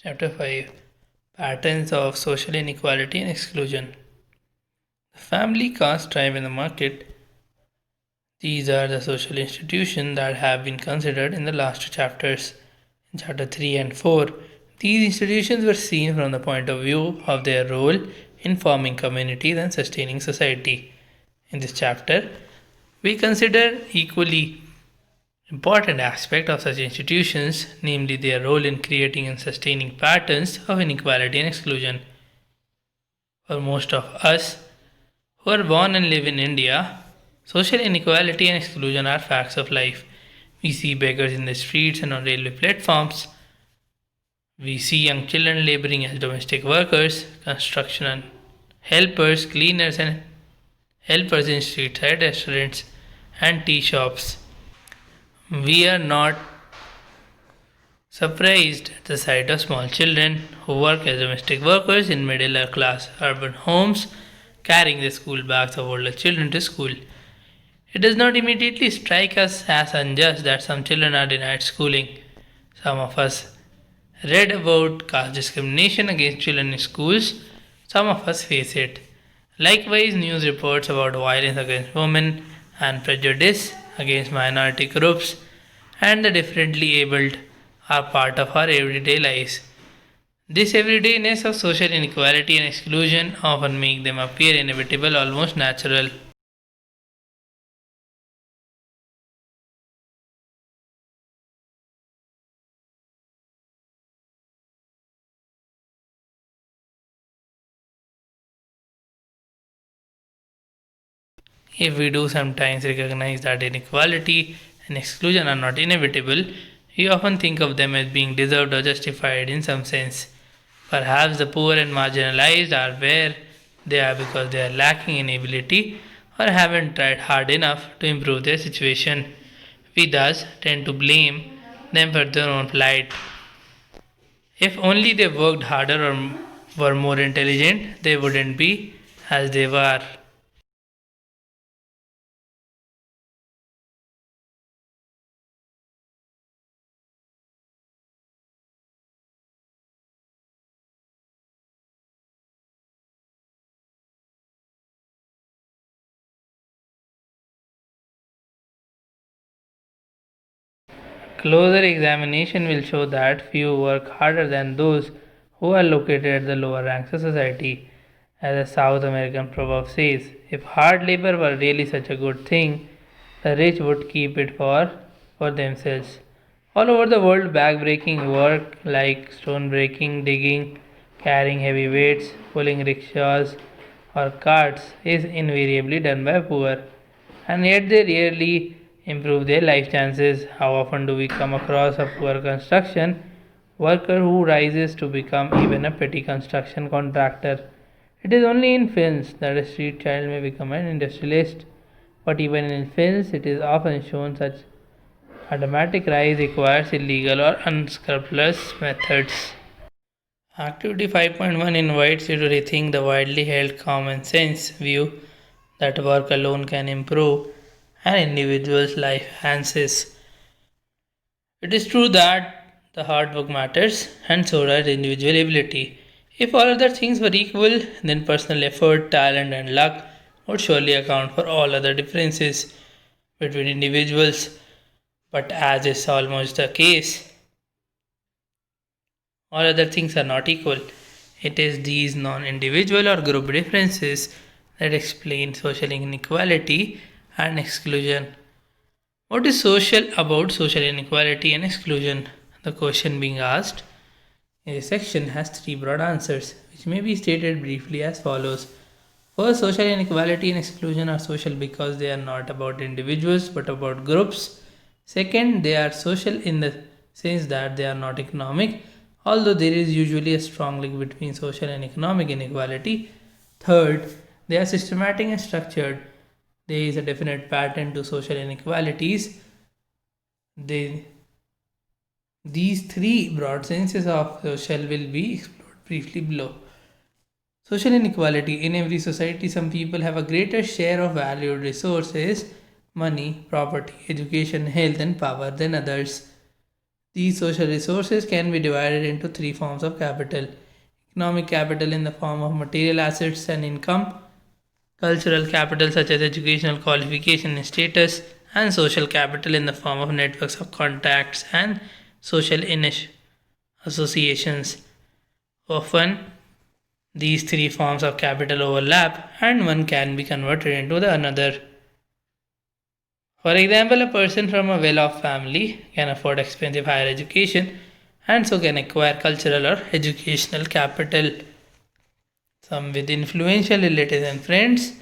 Chapter 5 Patterns of Social Inequality and Exclusion. The family, caste, tribe, and the market. These are the social institutions that have been considered in the last two chapters. In chapter 3 and 4, these institutions were seen from the point of view of their role in forming communities and sustaining society. In this chapter, we consider equally important aspect of such institutions, namely their role in creating and sustaining patterns of inequality and exclusion. For most of us who are born and live in India, social inequality and exclusion are facts of life. We see beggars in the streets and on railway platforms. We see young children laboring as domestic workers, construction and helpers, cleaners, and helpers in street side restaurants and tea shops. We are not surprised at the sight of small children who work as domestic workers in middle class urban homes, carrying the school bags of older children to school. It does not immediately strike us as unjust that some children are denied schooling. Some of us read about caste discrimination against children in schools, some of us face it. Likewise, news reports about violence against women and prejudice against minority groups and the differently abled are part of our everyday lives. This everydayness of social inequality and exclusion often make them appear inevitable, almost natural. If we do sometimes recognize that inequality and exclusion are not inevitable, we often think of them as being deserved or justified in some sense. Perhaps the poor and marginalized are where they are because they are lacking in ability or haven't tried hard enough to improve their situation. We thus tend to blame them for their own plight. If only they worked harder or were more intelligent, they wouldn't be as they were. Closer examination will show that few work harder than those who are located at the lower ranks of society. As a South American proverb says, if hard labor were really such a good thing, the rich would keep it for themselves. All over the world, back-breaking work like stone breaking, digging, carrying heavy weights, pulling rickshaws or carts is invariably done by poor, and yet they rarely improve their life chances. How often do we come across a poor construction worker who rises to become even a petty construction contractor? It is only in films that a street child may become an industrialist, but even in films, it is often shown such a dramatic rise requires illegal or unscrupulous methods. Activity 5.1 invites you to rethink the widely held common sense view that work alone can improve an individual's life chances. It is true that the hard work matters and so does individual ability. If all other things were equal, then personal effort, talent, and luck would surely account for all other differences between individuals. But as is almost the case, all other things are not equal. It is these non individual or group differences that explain social inequality and exclusion. What is social about social inequality and exclusion? The question being asked in this section has three broad answers, which may be stated briefly as follows. First, social inequality and exclusion are social because they are not about individuals but about groups. Second, they are social in the sense that they are not economic, although there is usually a strong link between social and economic inequality. Third, they are systematic and structured. There is a definite pattern to social inequalities. They, these three broad senses of social will be explored briefly below. Social inequality. In every society, some people have a greater share of valued resources, money, property, education, health, and power than others. These social resources can be divided into three forms of capital: economic capital in the form of material assets and income, cultural capital such as educational qualification and status, and social capital in the form of networks of contacts and social associations. Often, these three forms of capital overlap and one can be converted into the another. For example, a person from a well off family can afford expensive higher education and so can acquire cultural or educational capital. Some with influential relatives and friends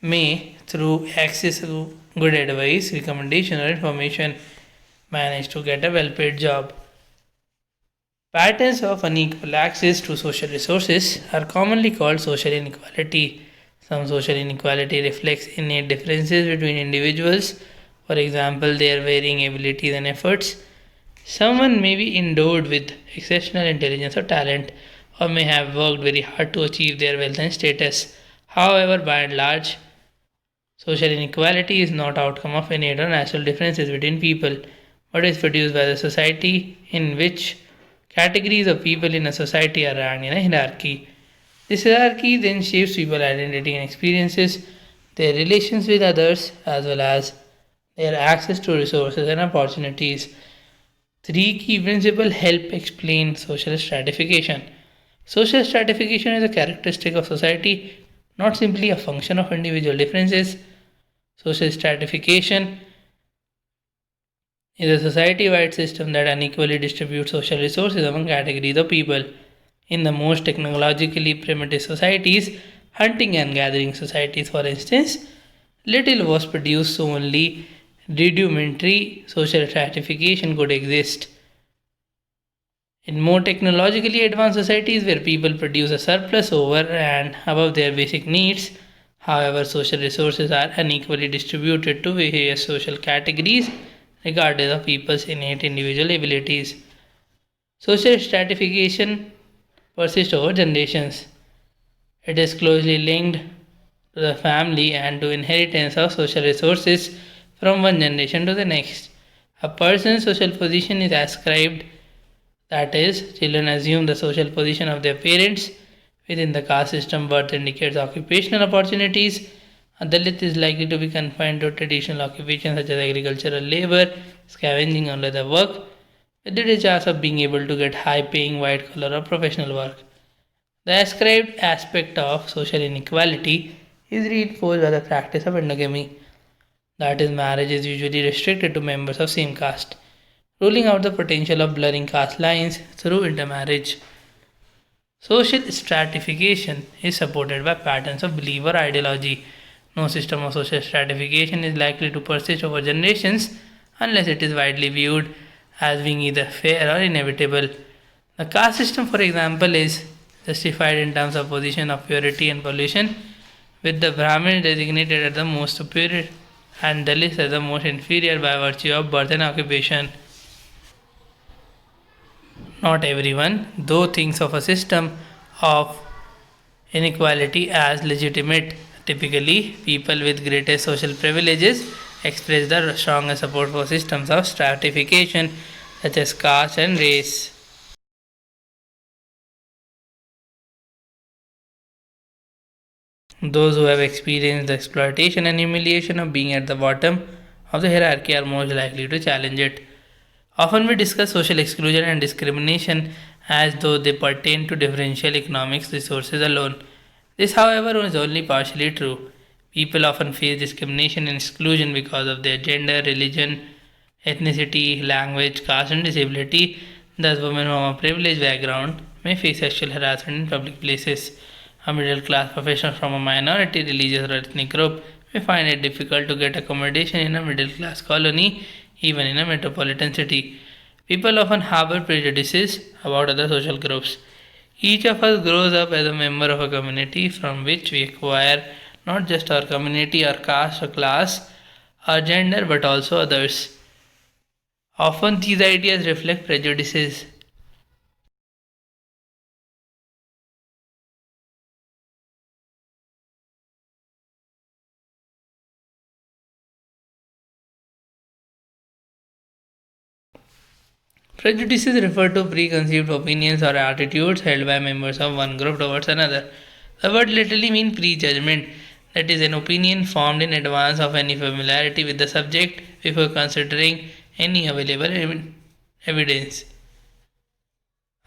may, through access to good advice, recommendation, or information, manage to get a well paid job. Patterns of unequal access to social resources are commonly called social inequality. Some social inequality reflects innate differences between individuals, for example, their varying abilities and efforts. Someone may be endowed with exceptional intelligence or talent, or may have worked very hard to achieve their wealth and status. However, by and large, social inequality is not outcome of innate or natural differences between people, but is produced by the society in which categories of people in a society are ranked in a hierarchy. This hierarchy then shapes people's identity and experiences, their relations with others, as well as their access to resources and opportunities. Three key principles help explain social stratification. Social stratification is a characteristic of society, not simply a function of individual differences. Social stratification is a society wide system that unequally distributes social resources among categories of people. In the most technologically primitive societies, hunting and gathering societies, for instance, little was produced, so only rudimentary social stratification could exist. In more technologically advanced societies where people produce a surplus over and above their basic needs, however, social resources are unequally distributed to various social categories regardless of people's innate individual abilities. Social stratification persists over generations. It is closely linked to the family and to inheritance of social resources from one generation to the next. A person's social position is ascribed, that is, children assume the social position of their parents. Within the caste system, birth indicates occupational opportunities. A Dalit is likely to be confined to traditional occupations such as agricultural labor, scavenging, or leather work, with the chance of being able to get high paying white collar or professional work. The ascribed aspect of social inequality is reinforced by the practice of endogamy, that is, marriage is usually restricted to members of same caste, ruling out the potential of blurring caste lines through intermarriage. Social stratification is supported by patterns of belief or ideology. No system of social stratification is likely to persist over generations unless it is widely viewed as being either fair or inevitable. The caste system, for example, is justified in terms of position of purity and pollution, with the Brahmin designated as the most superior and Dalits as the most inferior by virtue of birth and occupation. Not everyone, though, thinks of a system of inequality as legitimate. Typically, people with greater social privileges express the strongest support for systems of stratification such as caste and race. Those who have experienced the exploitation and humiliation of being at the bottom of the hierarchy are most likely to challenge it. Often we discuss social exclusion and discrimination as though they pertain to differential economic resources alone. This, however, is only partially true. People often face discrimination and exclusion because of their gender, religion, ethnicity, language, caste, and disability. Thus, women from a privileged background may face sexual harassment in public places. A middle class professional from a minority religious or ethnic group may find it difficult to get accommodation in a middle class colony, even in a metropolitan city. People often harbor prejudices about other social groups. Each of us grows up as a member of a community from which we acquire not just our community or caste or class or gender but also others. Often these ideas reflect prejudices. Prejudices refer to preconceived opinions or attitudes held by members of one group towards another. The word literally means prejudgment, that is, an opinion formed in advance of any familiarity with the subject before considering any available evidence.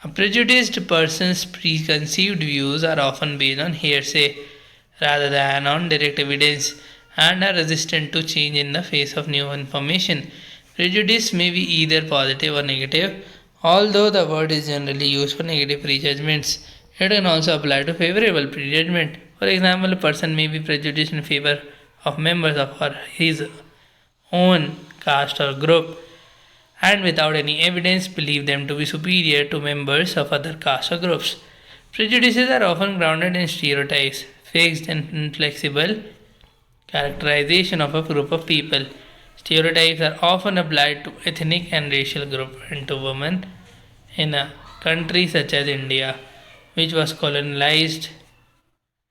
A prejudiced person's preconceived views are often based on hearsay rather than on direct evidence and are resistant to change in the face of new information. Prejudice may be either positive or negative, although the word is generally used for negative prejudgments. It can also apply to favorable prejudgment. For example, a person may be prejudiced in favor of members of his own caste or group and without any evidence believe them to be superior to members of other castes or groups. Prejudices are often grounded in stereotypes, fixed and inflexible characterization of a group of people. Stereotypes are often applied to ethnic and racial groups and to women in a country such as India, which was colonized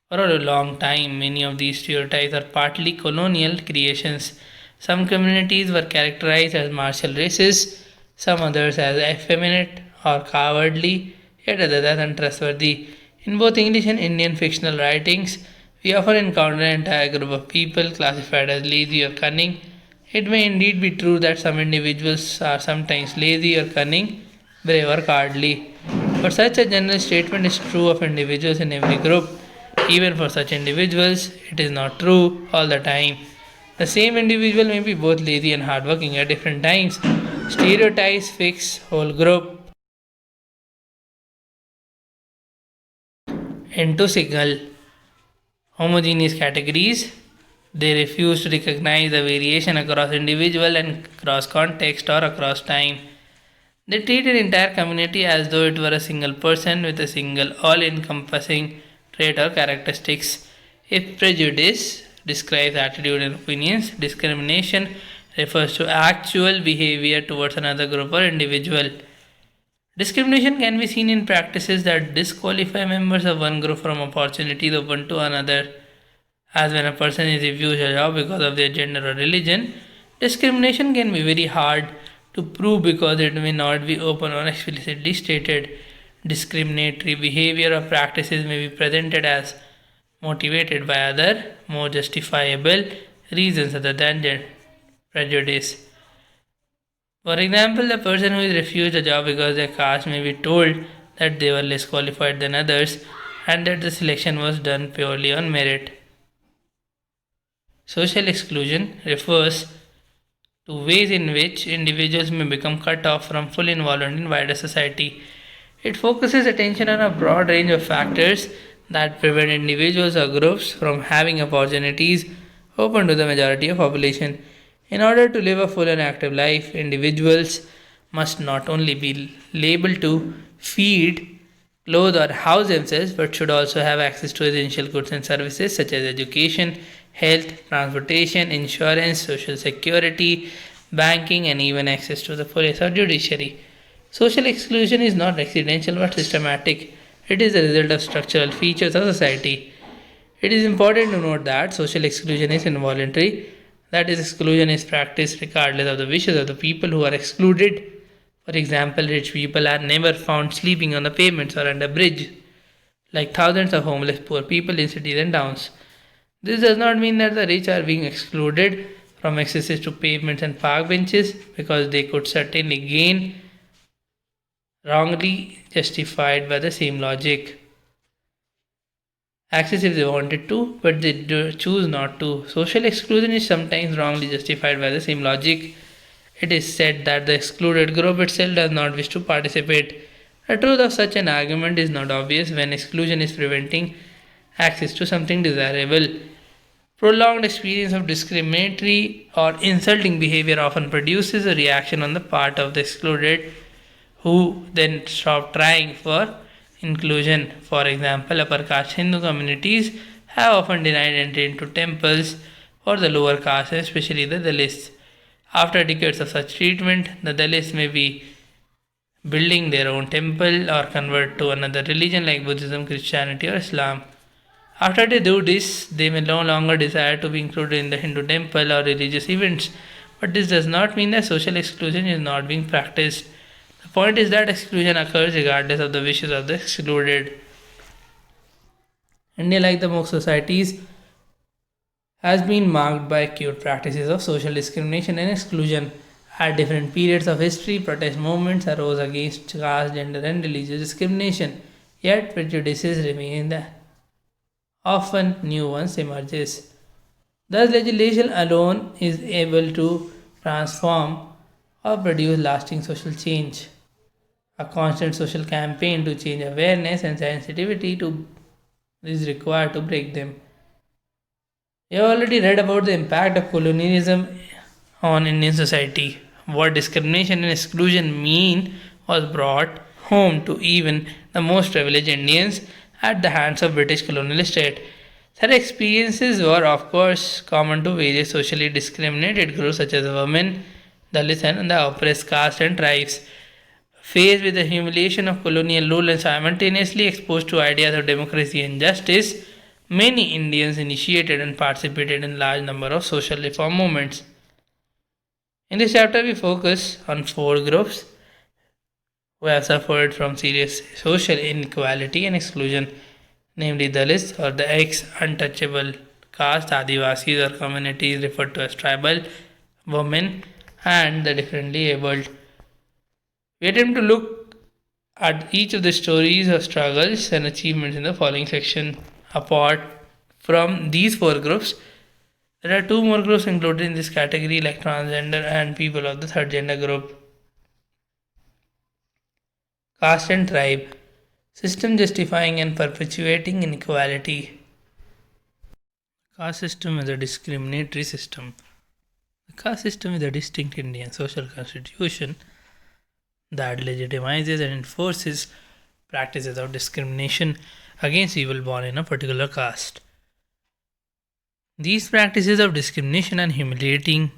for a long time. Many of these stereotypes are partly colonial creations. Some communities were characterized as martial races, some others as effeminate or cowardly, yet others as untrustworthy. In both English and Indian fictional writings, we often encounter an entire group of people classified as lazy or cunning. It may indeed be true that some individuals are sometimes lazy or cunning, brave or cowardly. But such a general statement is true of individuals in every group. Even for such individuals, it is not true all the time. The same individual may be both lazy and hardworking at different times. Stereotypes fix whole group into single homogeneous categories. They refuse to recognize the variation across individual and across context or across time. They treat an entire community as though it were a single person with a single all-encompassing trait or characteristics. If prejudice describes attitude and opinions, discrimination refers to actual behavior towards another group or individual. Discrimination can be seen in practices that disqualify members of one group from opportunities open to another, as when a person is refused a job because of their gender or religion. Discrimination can be very hard to prove because it may not be open or explicitly stated. Discriminatory behavior or practices may be presented as motivated by other, more justifiable reasons other than prejudice. For example, the person who is refused a job because their caste may be told that they were less qualified than others and that the selection was done purely on merit. Social exclusion refers to ways in which individuals may become cut off from full involvement in wider society. It focuses attention on a broad range of factors that prevent individuals or groups from having opportunities open to the majority of population. In order to live a full and active life, individuals must not only be able to feed, clothe, or house themselves, but should also have access to essential goods and services such as education, health, transportation, insurance, social security, banking, and even access to the police or judiciary. Social exclusion is not accidental but systematic. It is the result of structural features of society. It is important to note that social exclusion is involuntary, that is, exclusion is practiced regardless of the wishes of the people who are excluded. For example, rich people are never found sleeping on the pavements or under bridge, like thousands of homeless poor people in cities and towns. This does not mean that the rich are being excluded from access to pavements and park benches because they could certainly gain wrongly justified by the same logic. Access if they wanted to, but they choose not to. Social exclusion is sometimes wrongly justified by the same logic. It is said that the excluded group itself does not wish to participate. The truth of such an argument is not obvious when exclusion is preventing access to something desirable. Prolonged experience of discriminatory or insulting behavior often produces a reaction on the part of the excluded, who then stop trying for inclusion. For example, upper caste Hindu communities have often denied entry into temples for the lower caste, especially the Dalits. After decades of such treatment, the Dalits may be building their own temple or convert to another religion like Buddhism, Christianity, or Islam. After they do this, they may no longer desire to be included in the Hindu temple or religious events. But this does not mean that social exclusion is not being practiced. The The point is that exclusion occurs regardless of the wishes of the excluded. India, like the most societies, has been marked by acute practices of social discrimination and exclusion. At different periods of history, protest movements arose against caste, gender, and religious discrimination. Yet prejudices remain, often new ones emerges. Thus, legislation alone is able to transform or produce lasting social change. A constant social campaign to change awareness and sensitivity to is required to break them. You have already read about the impact of colonialism on Indian society. What discrimination and exclusion mean was brought home to even the most privileged Indians at the hands of British colonial state. Such experiences were, of course, common to various socially discriminated groups such as women, Dalits, and the oppressed caste and tribes. Faced with the humiliation of colonial rule and simultaneously exposed to ideas of democracy and justice, many Indians initiated and participated in large number of social reform movements. In this chapter, we focus on four groups who have suffered from serious social inequality and exclusion, namely Dalits or the ex-untouchable caste, Adivasis or communities referred to as tribal, women, and the differently abled. We attempt to look at each of the stories of struggles and achievements in the following section. Apart from these four groups, there are two more groups included in this category, like transgender and people of the third gender group. Caste and tribe, system justifying and perpetuating inequality. Caste system is a discriminatory system. The caste system is a distinct Indian social constitution that legitimizes and enforces practices of discrimination against people born in a particular caste. These practices of discrimination are humiliating,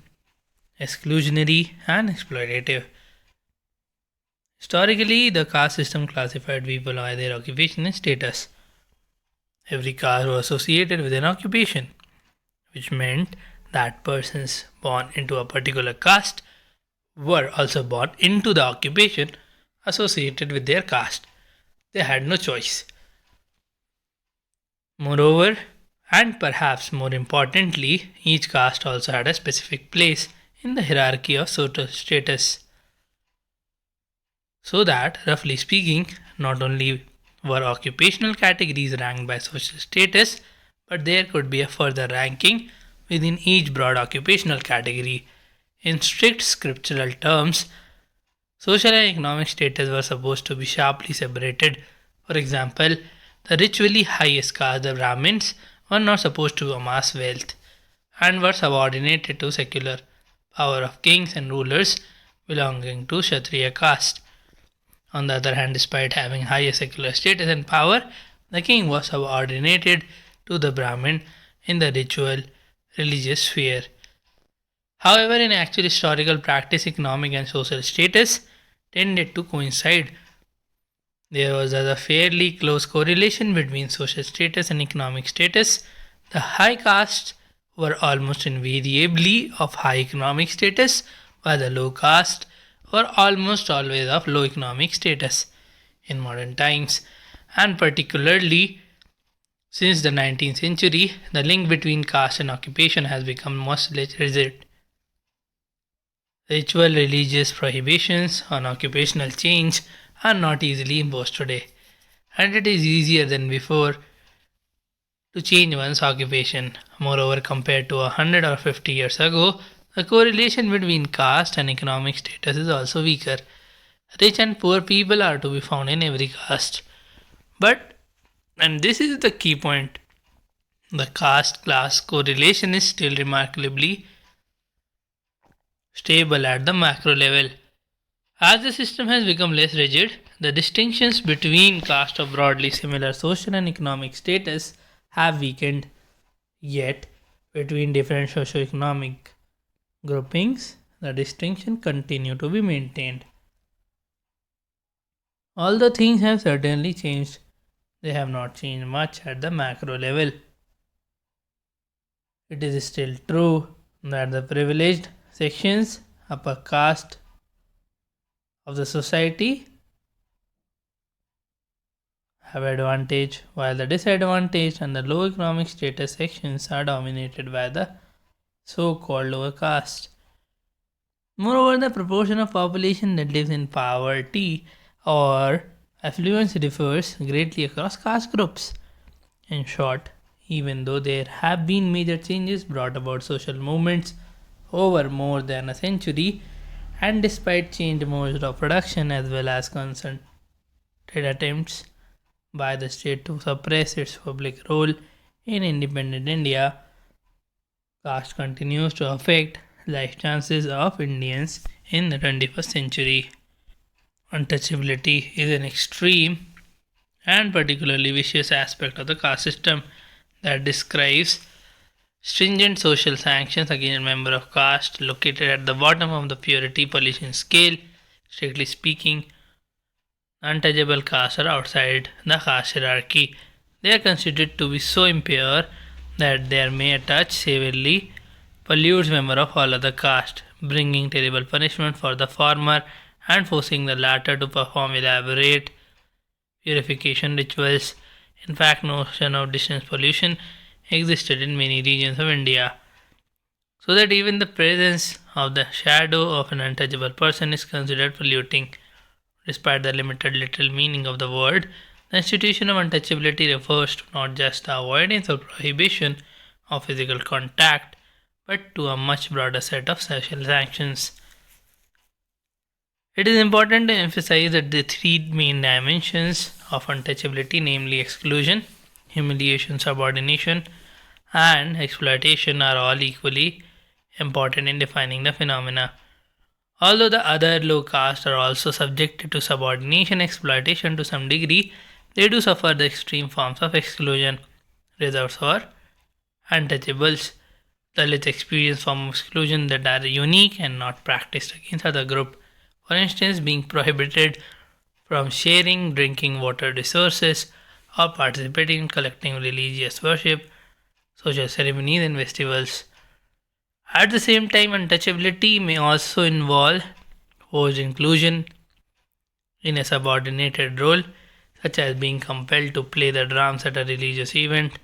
exclusionary, and exploitative. Historically, the caste system classified people by their occupation and status. Every caste was associated with an occupation, which meant that persons born into a particular caste were also born into the occupation associated with their caste. They had no choice. Moreover, and perhaps more importantly, each caste also had a specific place in the hierarchy of social status. So that, roughly speaking, not only were occupational categories ranked by social status, but there could be a further ranking within each broad occupational category. In strict scriptural terms, social and economic status were supposed to be sharply separated. For example, the ritually highest caste, the Brahmins, were not supposed to amass wealth and were subordinated to secular power of kings and rulers belonging to Kshatriya caste. On the other hand, despite having higher secular status and power, the king was subordinated to the Brahmin in the ritual religious sphere. However, in actual historical practice, economic and social status tended to coincide. There was a fairly close correlation between social status and economic status. The high castes were almost invariably of high economic status, while the low caste were almost always of low economic status. In modern times, and particularly since the 19th century, the link between caste and occupation has become much less rigid. Ritual religious prohibitions on occupational change are not easily imposed today, and it is easier than before to change one's occupation. Moreover, compared to 100 or 50 years ago, the correlation between caste and economic status is also weaker. Rich and poor people are to be found in every caste. But, and this is the key point, the caste class correlation is still remarkably stable at the macro level. As the system has become less rigid, the distinctions between castes of broadly similar social and economic status have weakened. Yet, between different socio-economic groupings, the distinction continue to be maintained. Although things have certainly changed, they have not changed much at the macro level. It is still true that the privileged sections, upper caste of the society have advantage, while the disadvantaged and the low economic status sections are dominated by the so-called lower caste. Moreover, the proportion of population that lives in poverty or affluence differs greatly across caste groups. In short, even though there have been major changes brought about social movements over more than a century, and despite changed modes of production as well as concerted attempts by the state to suppress its public role in independent India, caste continues to affect life chances of Indians in the 21st century. Untouchability is an extreme and particularly vicious aspect of the caste system that describes stringent social sanctions against members of caste located at the bottom of the purity pollution scale. Strictly speaking, untouchable castes are outside the caste hierarchy. They are considered to be so impure that their mere touch severely pollutes members of all other castes, bringing terrible punishment for the former and forcing the latter to perform elaborate purification rituals. In fact, notion of distance pollution existed in many regions of India, so that even the presence of the shadow of an untouchable person is considered polluting. Despite the limited literal meaning of the word, the institution of untouchability refers to not just the avoidance or prohibition of physical contact, but to a much broader set of social sanctions. It is important to emphasize that the three main dimensions of untouchability, namely exclusion, humiliation, subordination, and exploitation, are all equally important in defining the phenomena. Although the other low castes are also subjected to subordination exploitation to some degree, they do suffer the extreme forms of exclusion reserved for untouchables. Dalits experience forms of exclusion that are unique and not practiced against other groups. For instance, being prohibited from sharing drinking water resources or participating in collecting religious worship, social ceremonies, and festivals. At the same time, untouchability may also involve forced inclusion in a subordinated role, such as being compelled to play the drums at a religious event.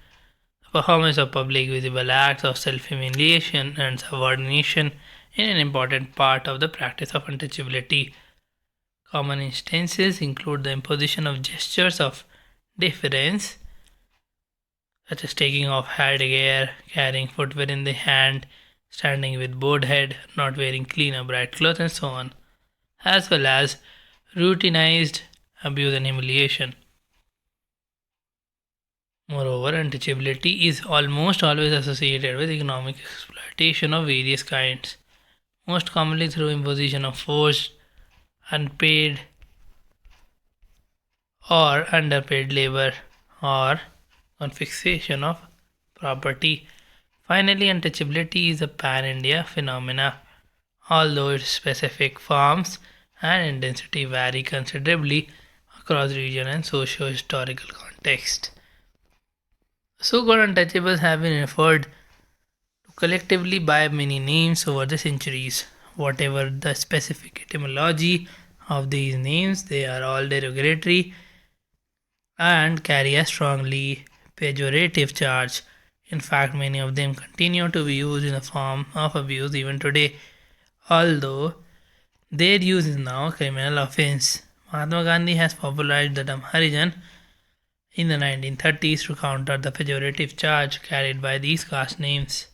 The performance of public visible acts of self-humiliation and subordination is an important part of the practice of untouchability. Common instances include the imposition of gestures of deference, such as taking off headgear, carrying footwear in the hand, standing with bowed head, not wearing clean or bright clothes, and so on, as well as routinized abuse and humiliation. Moreover, untouchability is almost always associated with economic exploitation of various kinds, most commonly through imposition of forced, unpaid, or underpaid labor, or confiscation of property. Finally, untouchability is a pan-India phenomena, although its specific forms and intensity vary considerably across region and socio-historical context. So-called untouchables have been referred to collectively by many names over the centuries. Whatever the specific etymology of these names, they are all derogatory and carry a strongly pejorative charge. In fact, many of them continue to be used in a form of abuse even today, although their use is now a criminal offense. Mahatma Gandhi has popularized the term Harijan in the 1930s to counter the pejorative charge carried by these caste names.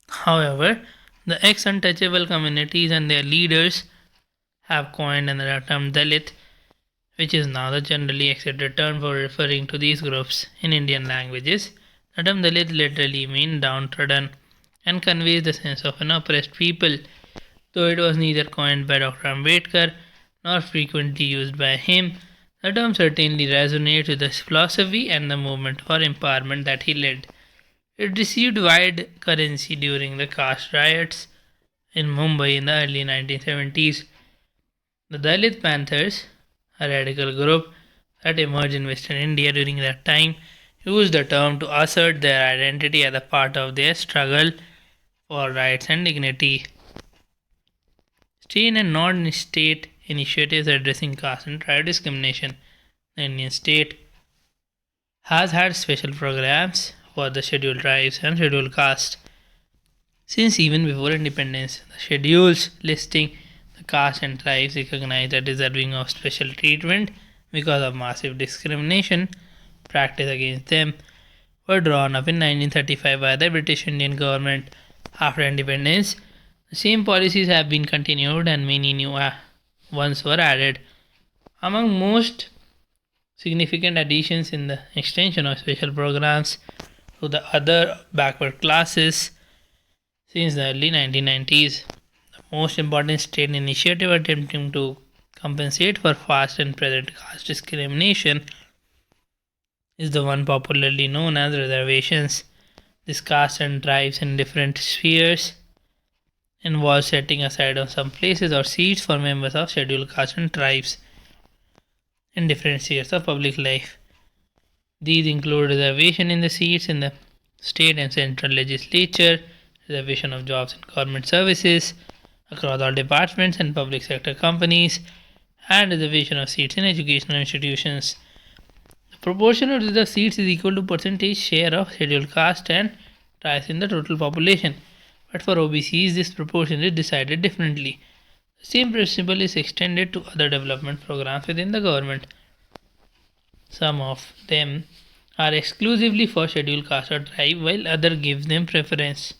However, the ex-untouchable communities and their leaders have coined another term Dalit, which is now the generally accepted term for referring to these groups in Indian languages. The term Dalit literally means downtrodden and conveys the sense of an oppressed people, though it was neither coined by Dr. Ambedkar nor frequently used by him. The term certainly resonates with the philosophy and the movement for empowerment that he led. It received wide currency during the caste riots in Mumbai in the early 1970s. The Dalit Panthers, a radical group that emerged in Western India during that time used the term to assert their identity as a part of their struggle for rights and dignity. State and non-state initiatives addressing caste and tribe discrimination. The Indian state has had special programs for the scheduled tribes and scheduled caste. Since even before independence, the schedules listing the caste and tribes recognized as deserving of special treatment because of massive discrimination practiced against them were drawn up in 1935 by the British Indian government. After independence, the same policies have been continued and many new ones were added. Among most significant additions in the extension of special programs to the other backward classes since the early 1990s. The most important state initiative attempting to compensate for past and present caste discrimination is the one popularly known as reservations. This caste and tribes in different spheres involves setting aside of some places or seats for members of scheduled caste and tribes in different spheres of public life. These include reservation in the seats in the state and central legislature, reservation of jobs in government services across all departments and public sector companies, and reservation of seats in educational institutions. The proportion of reserved seats is equal to percentage share of scheduled caste and tribes in the total population. But for OBCs, this proportion is decided differently. The same principle is extended to other development programs within the government. Some of them are exclusively for scheduled caste or tribe, while other gives them preference.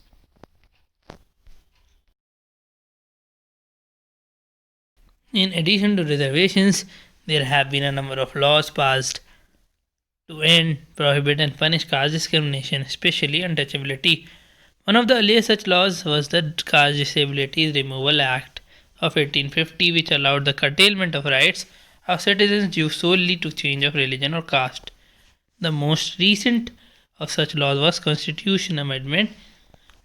In addition to reservations, there have been a number of laws passed to end, prohibit, and punish caste discrimination, especially untouchability. One of the earliest such laws was the Caste Disabilities Removal Act of 1850, which allowed the curtailment of rights of citizens due solely to change of religion or caste. The most recent of such laws was Constitution Amendment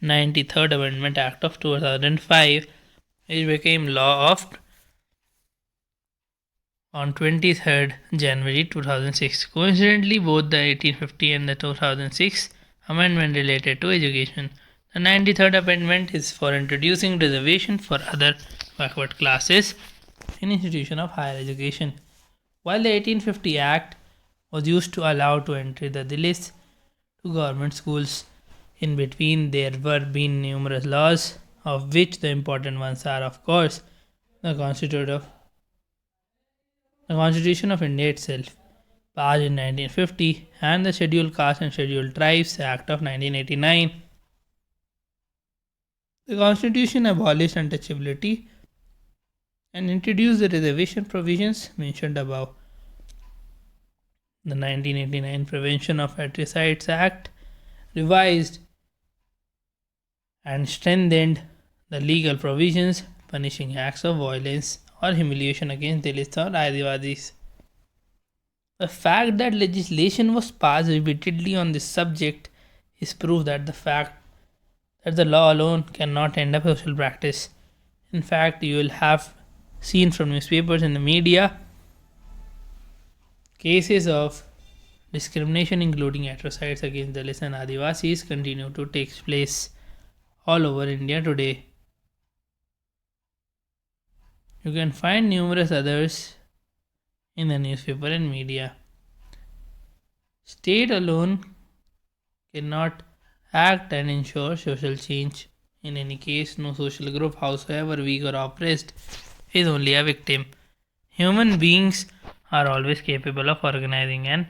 93rd Amendment Act of 2005, which became law on 23rd January 2006. Coincidentally, both the 1850 and the 2006 amendment related to education. The 93rd Amendment is for introducing reservation for other backward classes in institutions of higher education, while the 1850 Act was used to allow to enter the Dalits to government schools. In between, there were been numerous laws, of which the important ones are, of course, the Constitution of India itself, passed in 1950, and the Scheduled Caste and Scheduled Tribes Act of 1989. The Constitution abolished untouchability and introduced the reservation provisions mentioned above. The 1989 Prevention of Fratricides Act revised and strengthened the legal provisions punishing acts of violence or humiliation against Dalits or Adivasis. The fact that legislation was passed repeatedly on this subject is proof that the law alone cannot end up social practice. In fact, you will have seen from newspapers and the media cases of discrimination, including atrocities against Dalits and Adivasis, continue to take place all over India today. You can find numerous others in the newspaper and media. State alone cannot act and ensure social change. In any case, no social group, howsoever weak or oppressed, is only a victim. Human beings are always capable of organizing and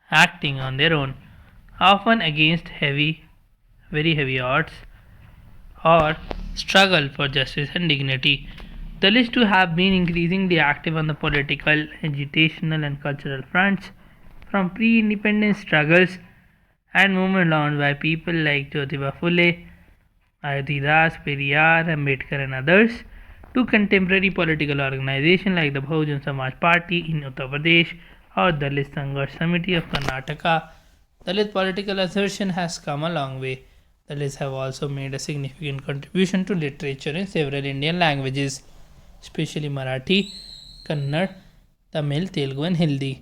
acting on their own, often against very heavy odds, or struggle for justice and dignity. The list to have been increasingly active on the political, agitational, and cultural fronts, from pre-independence struggles and movement launched by people like Jyotiba Phule, Ayodhya Das, Periyar, Ambedkar, and others, to contemporary political organizations like the Bahujan Samaj Party in Uttar Pradesh or Dalit Sangharsh Samiti of Karnataka. Dalit political assertion has come a long way. Dalits have also made a significant contribution to literature in several Indian languages, especially Marathi, Kannada, Tamil, Telugu, and Hindi.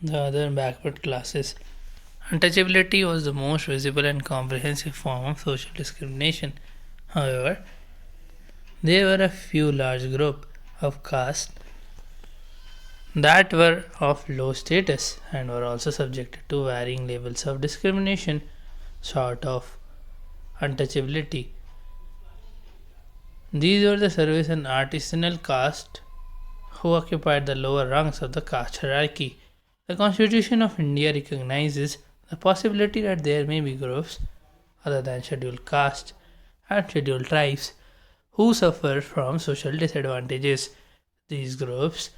the other backward classes. Untouchability was the most visible and comprehensive form of social discrimination. However, there were a few large groups of castes that were of low status and were also subjected to varying levels of discrimination short of untouchability. These were the service and artisanal caste who occupied the lower rungs of the caste hierarchy. The Constitution of India recognizes the possibility that there may be groups other than scheduled castes and scheduled tribes who suffer from social disadvantages. These groups,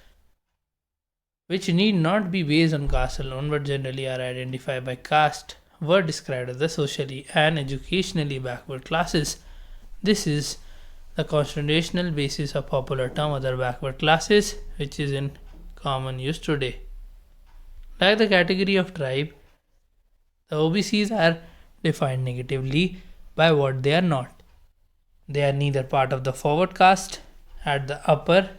which need not be based on caste alone but generally are identified by caste, were described as the socially and educationally backward classes. This is the constitutional basis of popular term other backward classes, which is in common use today. Like the category of tribe, the OBCs are defined negatively by what they are not. They are neither part of the forward caste at the upper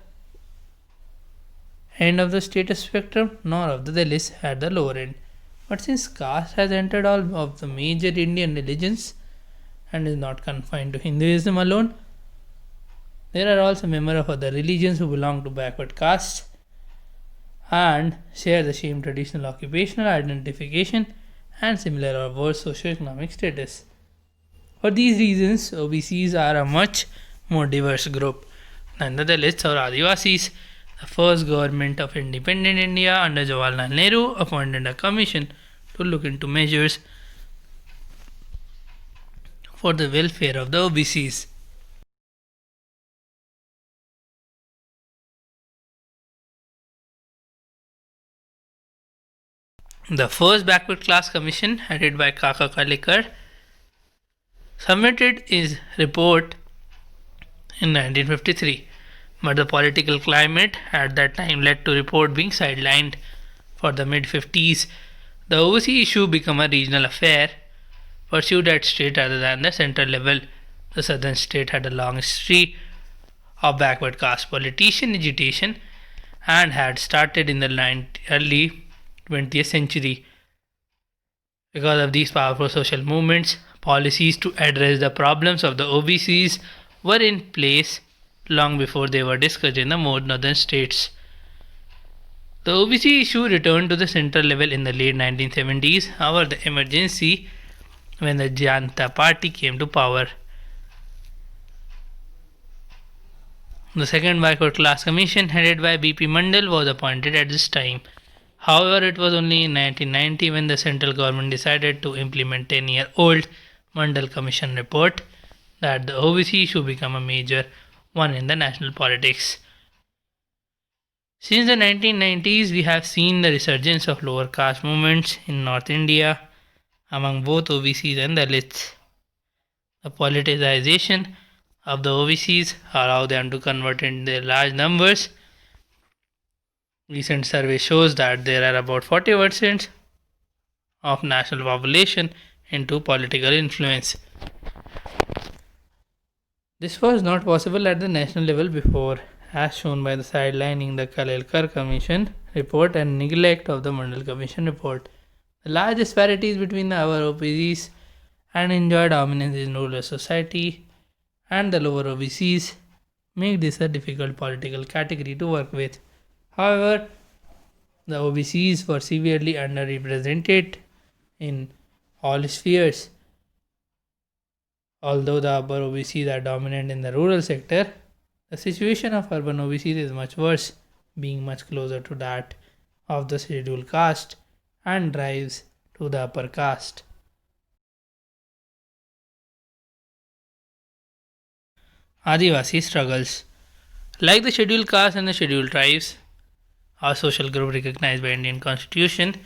end of the status spectrum nor of the Dalits at the lower end. But since caste has entered all of the major Indian religions and is not confined to Hinduism alone, there are also members of other religions who belong to backward castes and share the same traditional occupational identification and similar or worse socioeconomic status. For these reasons, OBCs are a much more diverse group than the Dalits or Adivasis. The first government of independent India under Jawaharlal Nehru appointed a commission to look into measures for the welfare of the OBCs. The first backward class commission, headed by Kaka Kalikar, submitted his report in 1953, but the political climate at that time led to report being sidelined. For the mid-50s, the OBC issue became a regional affair pursued at state rather than the central level. The southern state had a long history of backward caste politician agitation and had started in the early 20th century. Because of these powerful social movements, policies to address the problems of the OBCs were in place long before they were discussed in the more northern states. The OBC issue returned to the central level in the late 1970s. However, the emergency when the Janata Party came to power. The second backward class commission, headed by B.P. Mandal, was appointed at this time. However, it was only in 1990 when the central government decided to implement 10-year-old Mandal Commission report that the OBC should become a major one in the national politics. Since the 1990s, we have seen the resurgence of lower caste movements in North India among both OBCs and Dalits. The politicization of the OBCs allow them to convert in their large numbers. Recent survey shows that there are about 40% of national population into political influence. This was not possible at the national level before, as shown by the sidelining the Kalelkar Commission report and neglect of the Mandal Commission report. The large disparities between our OBCs and enjoy dominance in rural society and the lower OBCs make this a difficult political category to work with. However, the OBCs were severely underrepresented in all spheres. Although the upper OBCs are dominant in the rural sector, the situation of urban OBCs is much worse, being much closer to that of the scheduled caste and drives to the upper caste. Adivasi struggles. Like the scheduled caste and the scheduled tribes, our social group recognized by Indian Constitution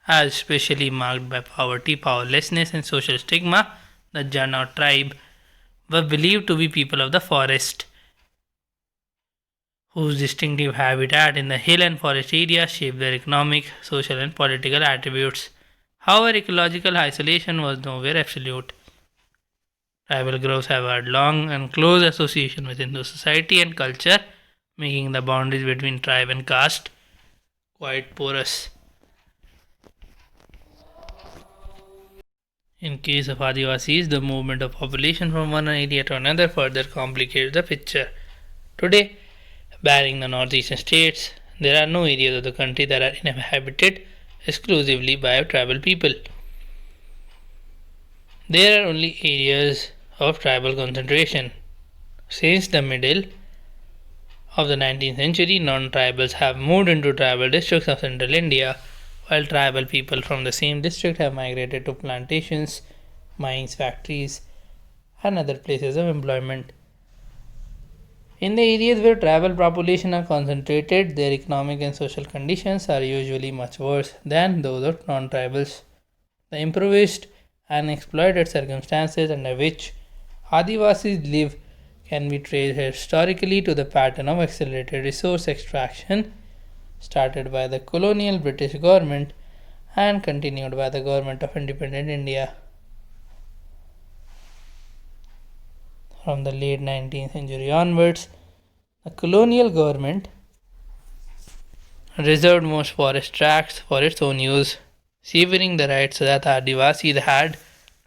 as especially marked by poverty, powerlessness and social stigma, the Jana tribe were believed to be people of the forest, whose distinctive habitat in the hill and forest areas shaped their economic, social and political attributes. However, ecological isolation was nowhere absolute. Tribal groups have had long and close association with Hindu society and culture, making the boundaries between tribe and caste quite porous. In case of Adivasis, the movement of population from one area to another further complicates the picture. Today, barring the northeastern states, there are no areas of the country that are inhabited exclusively by tribal people. There are only areas of tribal concentration. Since the middle of the 19th century, non-tribals have moved into tribal districts of central India, while tribal people from the same district have migrated to plantations, mines, factories, and other places of employment. In the areas where tribal population are concentrated, their economic and social conditions are usually much worse than those of non-tribals. The impoverished and exploited circumstances under which Adivasis live can be traced historically to the pattern of accelerated resource extraction started by the colonial British government and continued by the government of independent India. From the late 19th century onwards, the colonial government reserved most forest tracts for its own use, severing the rights that Adivasis had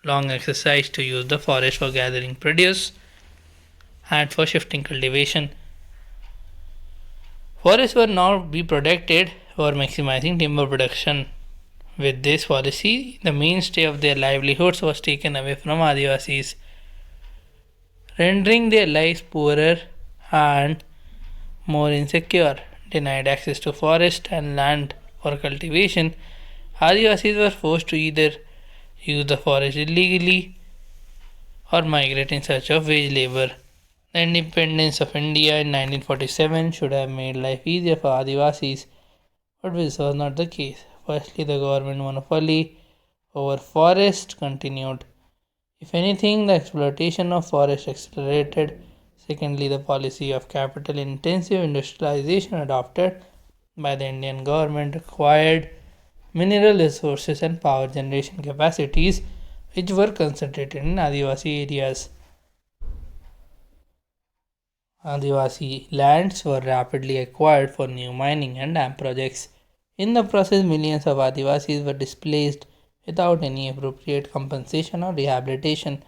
long exercised to use the forest for gathering produce and for shifting cultivation. Forests were now be protected for maximizing timber production. With this policy, the mainstay of their livelihoods was taken away from Adivasis, rendering their lives poorer and more insecure. Denied access to forest and land for cultivation, Adivasis were forced to either use the forest illegally or migrate in search of wage labor. The independence of India in 1947 should have made life easier for Adivasis, but this was not the case. Firstly, the government monopoly over forest continued. If anything, the exploitation of forest accelerated. Secondly, the policy of capital intensive industrialization adopted by the Indian government required mineral resources and power generation capacities which were concentrated in Adivasi areas. Adivasi lands were rapidly acquired for new mining and dam projects. In the process, millions of Adivasis were displaced without any appropriate compensation or rehabilitation.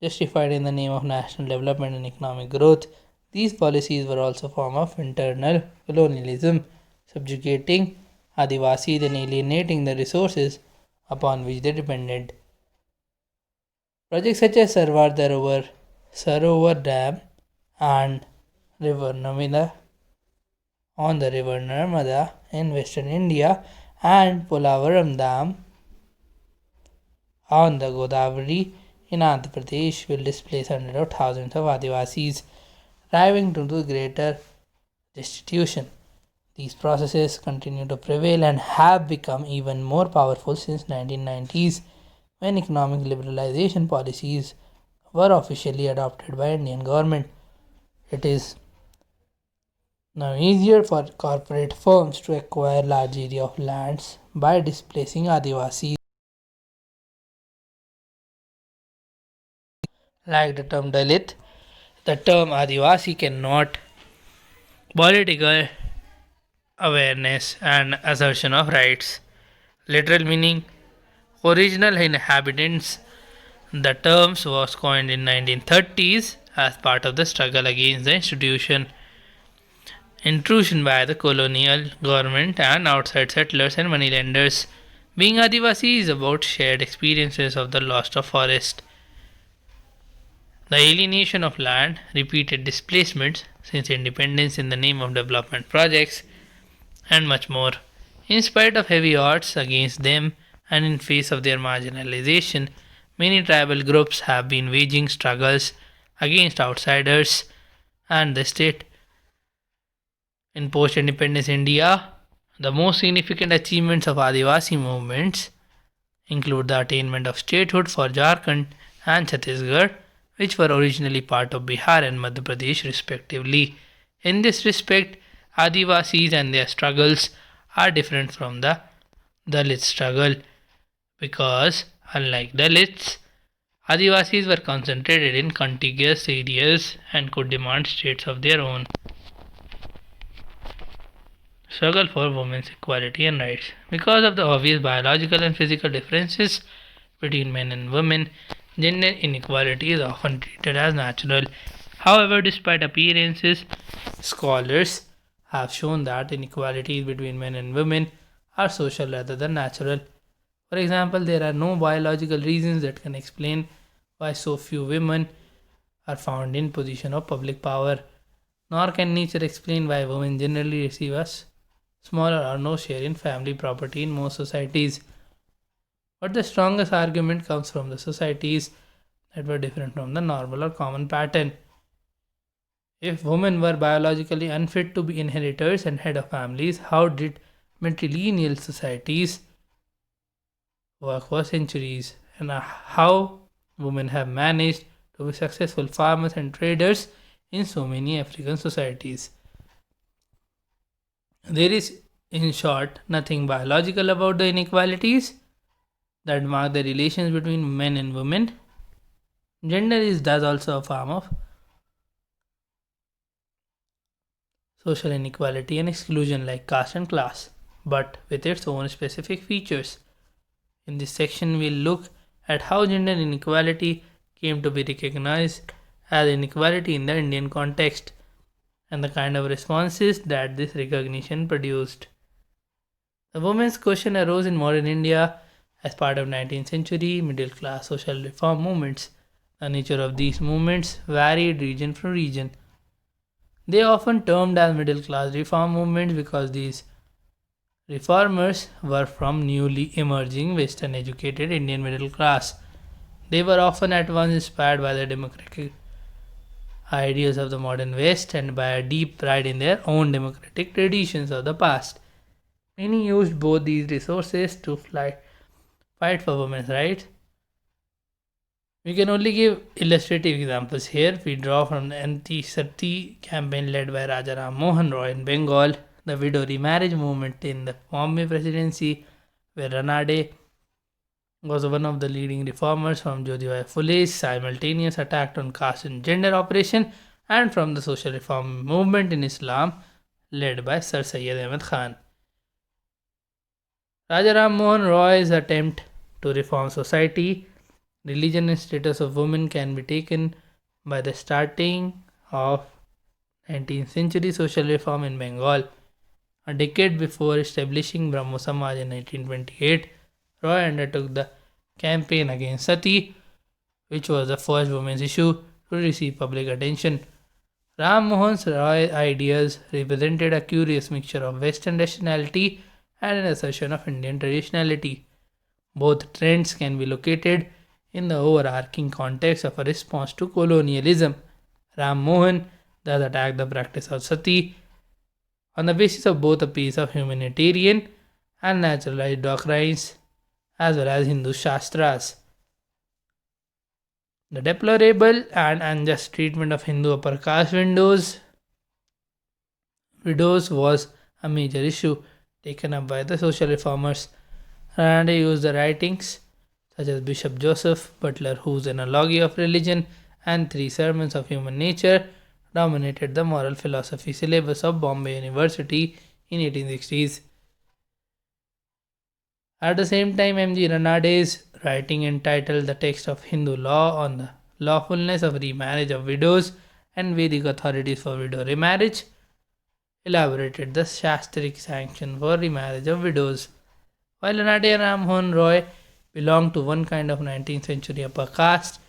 Justified in the name of national development and economic growth, these policies were also a form of internal colonialism, subjugating Adivasis and alienating the resources upon which they depended. Projects such as Sarovar Dam and River Narmada on the River Narmada in western India and Polavaram Dam on the Godavari in Andhra Pradesh will displace hundreds of thousands of Adivasis, driving to the greater destitution. These processes continue to prevail and have become even more powerful since 1990s when economic liberalization policies were officially adopted by Indian government. It is now easier for corporate firms to acquire large area of lands by displacing Adivasis. Like the term Dalit, the term Adivasi cannot political awareness and assertion of rights. Literal meaning original inhabitants. The term was coined in 1930s as part of the struggle against the intrusion by the colonial government and outside settlers and moneylenders. Being Adivasi is about shared experiences of the loss of forest, the alienation of land, repeated displacements since independence in the name of development projects, and much more. In spite of heavy odds against them and in face of their marginalization, many tribal groups have been waging struggles against outsiders and the state. In post-independence India, the most significant achievements of Adivasi movements include the attainment of statehood for Jharkhand and Chhattisgarh, which were originally part of Bihar and Madhya Pradesh respectively. In this respect, Adivasis and their struggles are different from the Dalit struggle because, unlike Dalits, Adivasis were concentrated in contiguous areas and could demand states of their own. Struggle for women's equality and rights. Because of the obvious biological and physical differences between men and women, gender inequality is often treated as natural. However, despite appearances, scholars have shown that inequalities between men and women are social rather than natural. For example, there are no biological reasons that can explain why so few women are found in position of public power, nor can nature explain why women generally receive a smaller or no share in family property in most societies. But the strongest argument comes from the societies that were different from the normal or common pattern. If women were biologically unfit to be inheritors and head of families, how did matrilineal societies work for centuries? And how women have managed to be successful farmers and traders in so many African societies? There is, in short, nothing biological about the inequalities that mark the relations between men and women. Gender is thus also a form of social inequality and exclusion like caste and class, but with its own specific features. In this section, we'll look at how gender inequality came to be recognized as inequality in the Indian context and the kind of responses that this recognition produced. The women's question arose in modern India as part of 19th century middle class social reform movements. The nature of these movements varied region from region. They are often termed as middle class reform movements because these reformers were from newly emerging Western educated Indian middle class. They were often at once inspired by the democratic ideals of the modern West and by a deep pride in their own democratic traditions of the past. Many used both these resources to fight for women's rights. We can only give illustrative examples here. We draw from the anti-Sati campaign led by Raja Ram Mohan Roy in Bengal, the widow remarriage movement in the Bombay presidency, where Ranade was one of the leading reformers, from Jyotibai Phule's simultaneous attack on caste and gender oppression, and from the social reform movement in Islam led by Sir Syed Ahmad Khan. Raja Ram Mohan Roy's attempt to reform society, religion and status of women can be taken by the starting of 19th century social reform in Bengal. A decade before establishing Brahmo Samaj in 1928, Roy undertook the campaign against Sati, which was the first women's issue to receive public attention. Ram Mohan Roy's ideas represented a curious mixture of Western rationality and an assertion of Indian traditionality. Both trends can be located in the overarching context of a response to colonialism. Ram Mohan thus attacked the practice of sati on the basis of both a piece of humanitarian and naturalized doctrines as well as Hindu Shastras. The deplorable and unjust treatment of Hindu upper caste widows was a major issue taken up by the social reformers. Ranade used the writings such as Bishop Joseph Butler, whose Analogy of Religion and Three Sermons of Human Nature dominated the moral philosophy syllabus of Bombay University in 1860s. At the same time, M.G. Ranade's writing entitled The Text of Hindu Law on the Lawfulness of Remarriage of Widows and Vedic Authorities for Widow Remarriage elaborated the Shastric sanction for remarriage of widows. While Ranade and Ram Mohan Roy belonged to one kind of 19th century upper caste,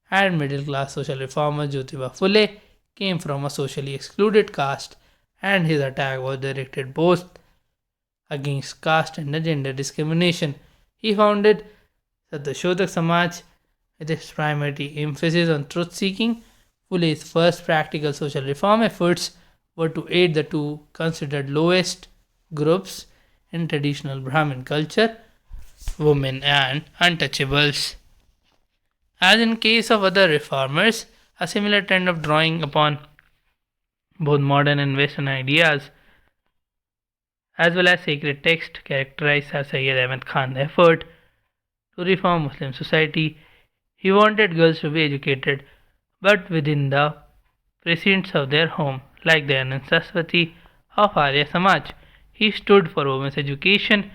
and middle class social reformer Jyotiba Phule came from a socially excluded caste, and his attack was directed both against caste and gender discrimination. He founded Satyashodak Samaj with its primary emphasis on truth seeking. Phule's first practical social reform efforts were to aid the two considered lowest groups in traditional Brahmin culture, women and untouchables. As in case of other reformers, a similar trend of drawing upon both modern and Western ideas as well as sacred text characterized Sir Syed Ahmad Khan's effort to reform Muslim society. He wanted girls to be educated, but within the precincts of their home, like the Anand Saraswati of Arya Samaj. He stood for women's education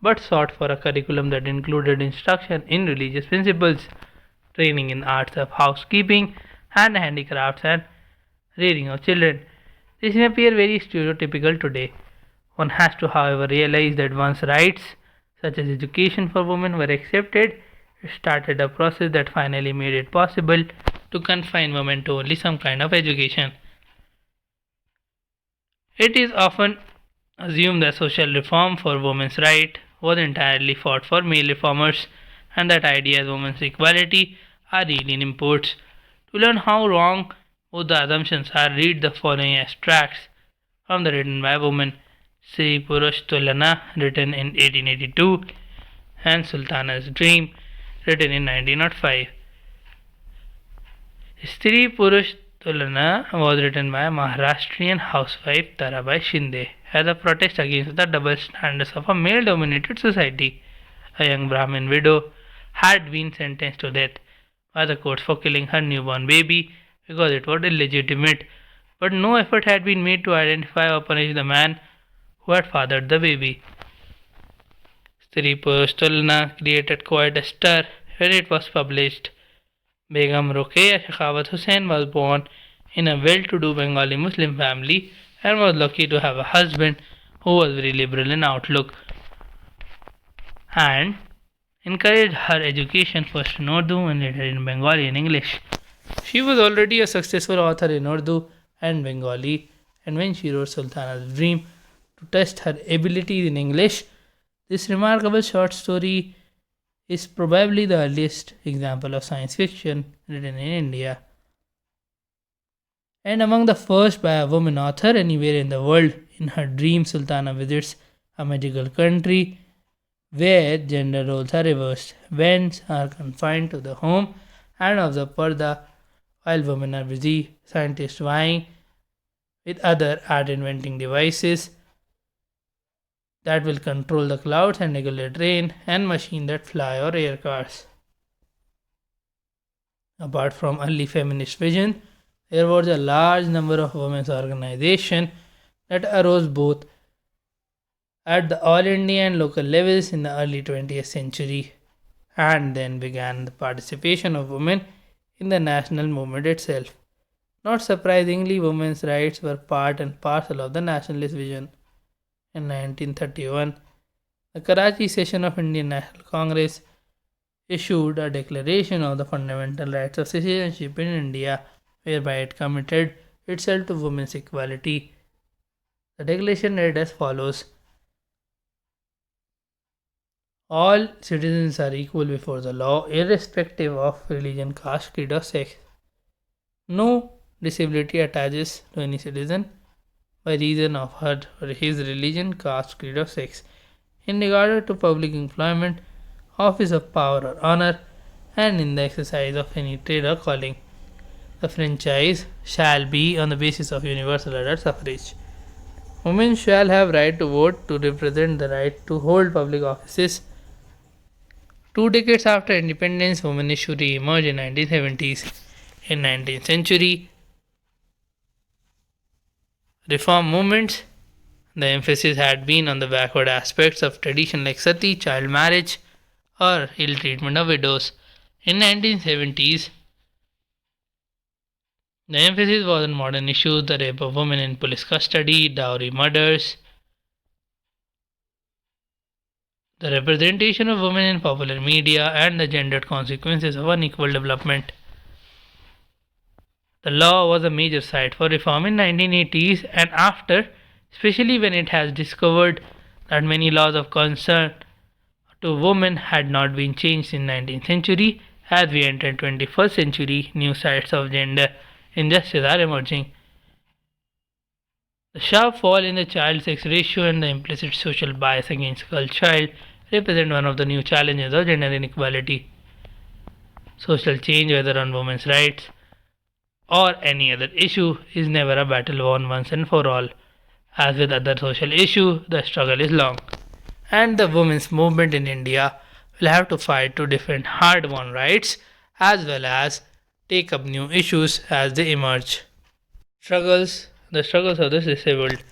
but sought for a curriculum that included instruction in religious principles, training in arts of housekeeping and handicrafts, and rearing of children. This may appear very stereotypical today. One has to, however, realize that once rights, such as education for women, were accepted, it started a process that finally made it possible to confine women to only some kind of education. It is often assumed that social reform for women's rights was entirely fought for male reformers and that ideas of women's equality are alien imports. To learn how wrong both the assumptions are, read the following extracts from the written by women Sri Purush Tulana, written in 1882, and Sultana's Dream, written in 1905. Sri Purush Tulana was written by Maharashtrian housewife Tarabai Shinde as a protest against the double standards of a male dominated society. A young Brahmin widow had been sentenced to death by the courts for killing her newborn baby because it was illegitimate, but no effort had been made to identify or punish the man who had fathered the baby. Sri Purush Tulana created quite a stir when it was published. Begum Rokeya Shekhawat Hussain was born in a well-to-do Bengali Muslim family and was lucky to have a husband who was very liberal in outlook and encouraged her education first in Urdu and later in Bengali and English. She was already a successful author in Urdu and Bengali, and when she wrote Sultana's Dream to test her abilities in English, this remarkable short story is probably the earliest example of science fiction written in India, and among the first by a woman author anywhere in the world. In her dream, Sultana visits a magical country where gender roles are reversed. Men are confined to the home and of the parda, while women are busy, scientists vying with other at inventing devices that will control the clouds and regulate rain, and machines that fly or air cars. Apart from early feminist vision, there was a large number of women's organizations that arose both at the all India and local levels in the early 20th century, and then began the participation of women in the national movement itself. Not surprisingly, women's rights were part and parcel of the nationalist vision. In 1931, the Karachi session of Indian National Congress issued a declaration of the fundamental rights of citizenship in India, whereby it committed itself to women's equality. The declaration read as follows: all citizens are equal before the law, irrespective of religion, caste, creed, or sex. No disability attaches to any citizen by reason of her or his religion, caste, creed, or sex. In regard to public employment, office of power or honor, and in the exercise of any trade or calling, the franchise shall be on the basis of universal adult suffrage. Women shall have right to vote, to represent the right to hold public offices. 2 decades after independence, women issue re-emerged in 1970s. In 19th century reform movements, the emphasis had been on the backward aspects of tradition like sati, child marriage, or ill treatment of widows. In 1970s, the emphasis was on modern issues, the rape of women in police custody, dowry murders, the representation of women in popular media, and the gendered consequences of unequal development. The law was a major site for reform in 1980s and after, especially when it has discovered that many laws of concern to women had not been changed in 19th century. As we enter 21st century, new sites of gender injustice are emerging. The sharp fall in the child sex ratio and the implicit social bias against girl child represent one of the new challenges of gender inequality. Social change, whether on women's rights or any other issue, is never a battle won once and for all. As with other social issues, the struggle is long, and the women's movement in India will have to fight to defend hard-won rights as well as take up new issues as they emerge. The struggles of the disabled.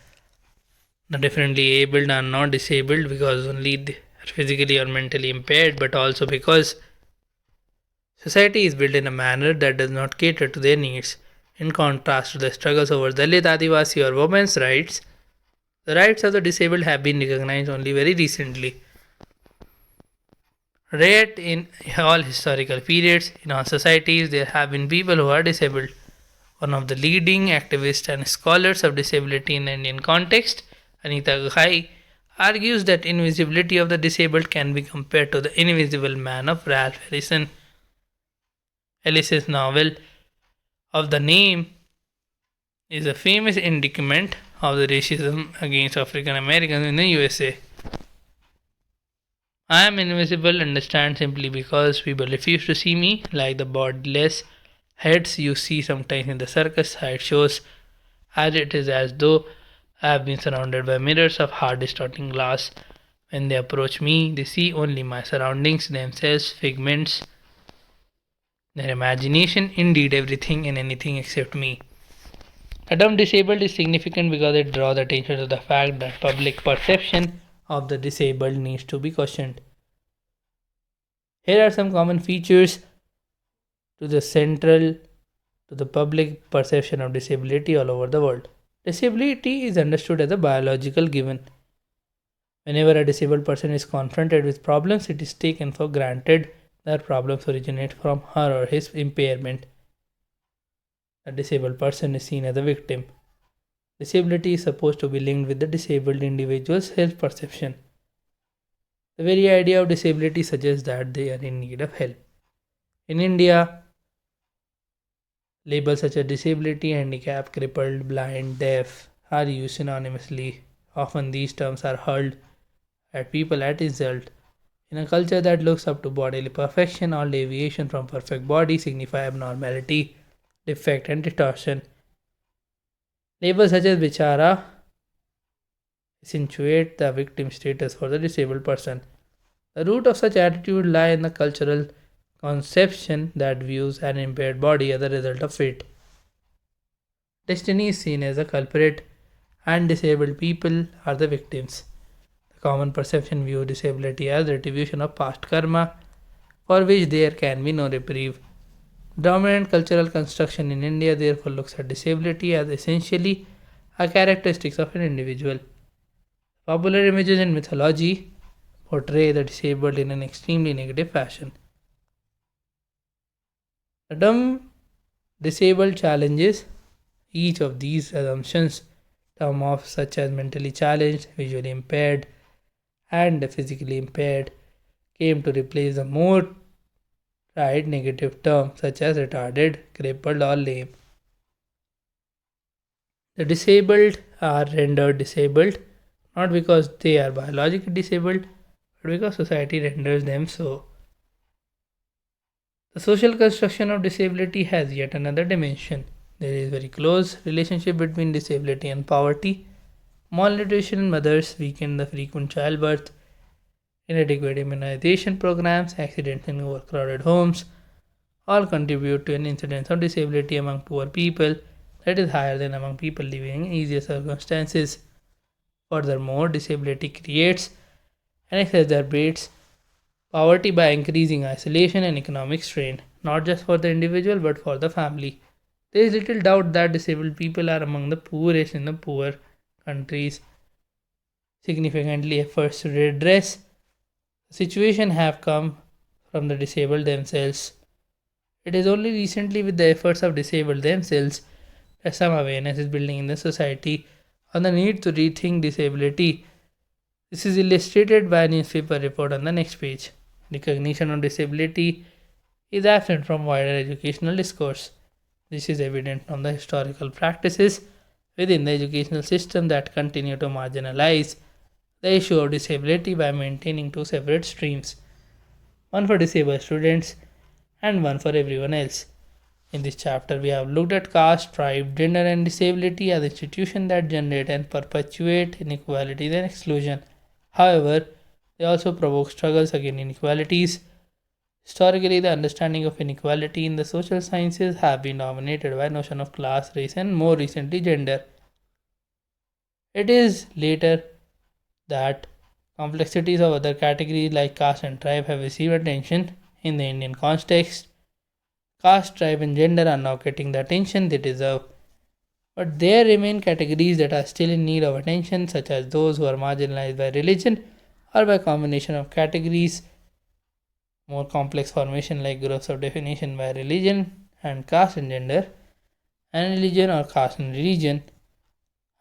The differently abled are not disabled because only their just physically or mentally impaired, but also because society is built in a manner that does not cater to their needs. In contrast to the struggles over Dalit, Adivasi, or women's rights, the rights of the disabled have been recognized only very recently. Yet, in all historical periods, in all societies, there have been people who are disabled. One of the leading activists and scholars of disability in the Indian context, Anita Ghai, argues that invisibility of the disabled can be compared to the invisible man of Ralph Ellis's novel of the name is a famous indictment of the racism against African Americans in the USA. I am invisible, understand simply because people refuse to see me, like the bodiless heads you see sometimes in the circus side shows, as it is as though I have been surrounded by mirrors of hard distorting glass. When they approach me, they see only my surroundings, themselves, figments, their imagination, indeed everything and anything except me. The term disabled is significant because it draws attention to the fact that public perception of the disabled needs to be questioned. Here are some common features to the central to the public perception of disability all over the world. Disability is understood as a biological given. Whenever a disabled person is confronted with problems, it is taken for granted that problems originate from her or his impairment. A disabled person is seen as a victim. Disability is supposed to be linked with the disabled individual's self perception. The very idea of disability suggests that they are in need of help. In India, labels such as disability, handicap, crippled, blind, deaf are used synonymously. Often these terms are hurled at people as insult. In a culture that looks up to bodily perfection, all deviation from perfect body signify abnormality, defect, and distortion. Labels such as bichara accentuate the victim status for the disabled person. The root of such attitude lie in the cultural conception that views an impaired body as a result of fate. Destiny is seen as a culprit, and disabled people are the victims. The common perception views disability as retribution of past karma, for which there can be no reprieve. Dominant cultural construction in India therefore looks at disability as essentially a characteristic of an individual. Popular images in mythology portray the disabled in an extremely negative fashion. The term disabled challenges each of these assumptions. Terms of such as mentally challenged, visually impaired, and physically impaired came to replace the more tried negative terms such as retarded, crippled, or lame. The disabled are rendered disabled not because they are biologically disabled, but because society renders them so. The social construction of disability has yet another dimension. There is a very close relationship between disability and poverty. Malnutrition in mothers, weakened the frequent childbirth, inadequate immunization programs, accidents in overcrowded homes all contribute to an incidence of disability among poor people that is higher than among people living in easier circumstances. Furthermore, disability creates and exacerbates poverty by increasing isolation and economic strain, not just for the individual but for the family. There is little doubt that disabled people are among the poorest in the poor countries. Significantly, efforts to redress the situation have come from the disabled themselves. It is only recently, with the efforts of disabled themselves, that some awareness is building in the society on the need to rethink disability. This is illustrated by a newspaper report on the next page. Recognition of disability is absent from wider educational discourse. This is evident from the historical practices within the educational system that continue to marginalize the issue of disability by maintaining two separate streams, one for disabled students and one for everyone else. In this chapter, we have looked at caste, tribe, gender, and disability as institutions that generate and perpetuate inequalities and exclusion. However, they also provoke struggles against inequalities. Historically, the understanding of inequality in the social sciences have been dominated by notion of class, race, and more recently gender. It is later that Complexities of other categories like caste and tribe have received attention in the Indian context. Caste, tribe, and gender are now getting the attention they deserve. But there remain categories that are still in need of attention, such as those who are marginalized by religion or by combination of categories. More complex formation like groups of definition by religion and caste and gender, and religion or caste and religion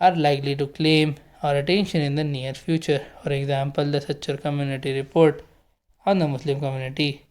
are likely to claim our attention in the near future. For example, the Ncert Community Report on the Muslim community